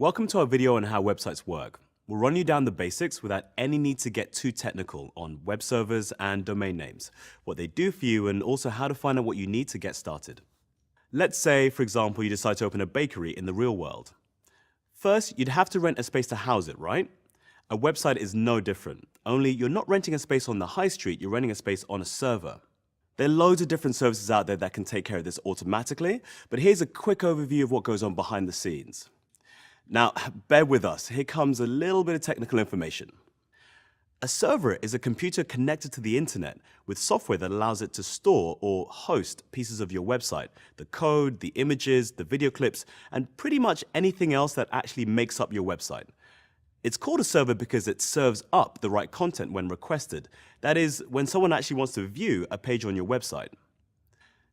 Welcome to our video on how websites work. We'll run you down the basics without any need to get too technical on web servers and domain names, what they do for you, and also how to find out what you need to get started. Let's say, for example, you decide to open a bakery in the real world. First, you'd have to rent a space to house it, right? A website is no different, only you're not renting a space on the high street, you're renting a space on a server. There are loads of different services out there that can take care of this automatically, but here's a quick overview of what goes on behind the scenes. Now, bear with us, here comes a little bit of technical information. A server is a computer connected to the internet with software that allows it to store or host pieces of your website, the code, the images, the video clips, and pretty much anything else that actually makes up your website. It's called a server because it serves up the right content when requested. That is, when someone actually wants to view a page on your website.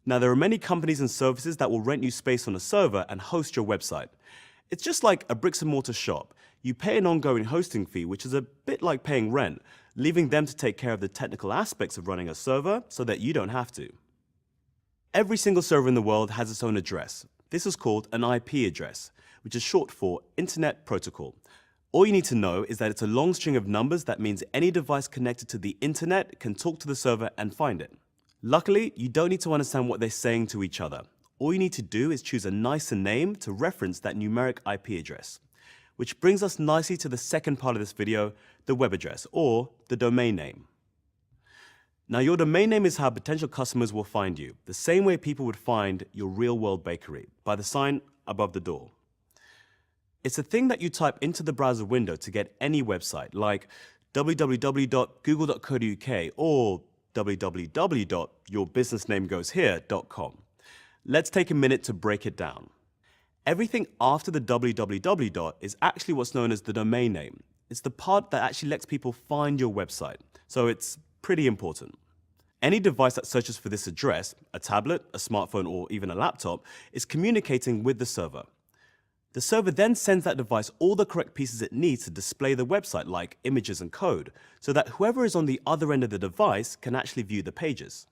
Now, there are many companies and services that will rent you space on a server and host your website. It's just like a bricks and mortar shop. You pay an ongoing hosting fee, which is a bit like paying rent, leaving them to take care of the technical aspects of running a server so that you don't have to. Every single server in the world has its own address. This is called an IP address, which is short for Internet Protocol. All you need to know is that it's a long string of numbers that means any device connected to the internet can talk to the server and find it. Luckily, you don't need to understand what they're saying to each other. All you need to do is choose a nicer name to reference that numeric IP address. Which brings us nicely to the second part of this video, the web address, or the domain name. Now, your domain name is how potential customers will find you, the same way people would find your real-world bakery, by the sign above the door. It's a thing that you type into the browser window to get any website, like www.google.co.uk or www.yourbusinessnamegoeshere.com. Let's take a minute to break it down. Everything after the www is actually what's known as the domain name. It's the part that actually lets people find your website, so it's pretty important. Any device that searches for this address, a tablet, a smartphone, or even a laptop, is communicating with the server. The server then sends that device all the correct pieces it needs to display the website, like images and code, so that whoever is on the other end of the device can actually view the pages.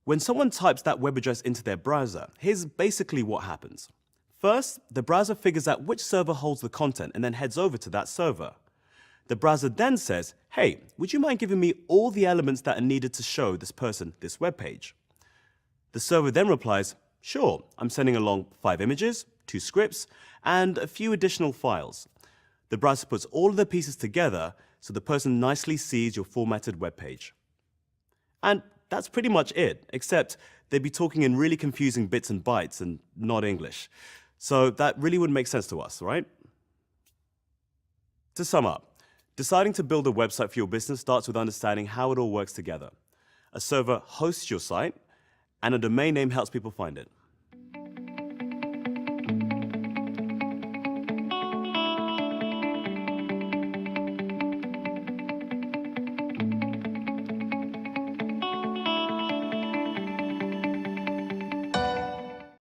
When someone types that web address into their browser, here's basically what happens. First, the browser figures out which server holds the content and then heads over to that server. The browser then says, hey, would you mind giving me all the elements that are needed to show this person this web page? The server then replies, sure, I'm sending along 5 images, 2 scripts, and a few additional files. The browser puts all of the pieces together so the person nicely sees your formatted web page. And that's pretty much it, except they'd be talking in really confusing bits and bytes and not English. So that really wouldn't make sense to us, right? To sum up, deciding to build a website for your business starts with understanding how it all works together. A server hosts your site, and a domain name helps people find it.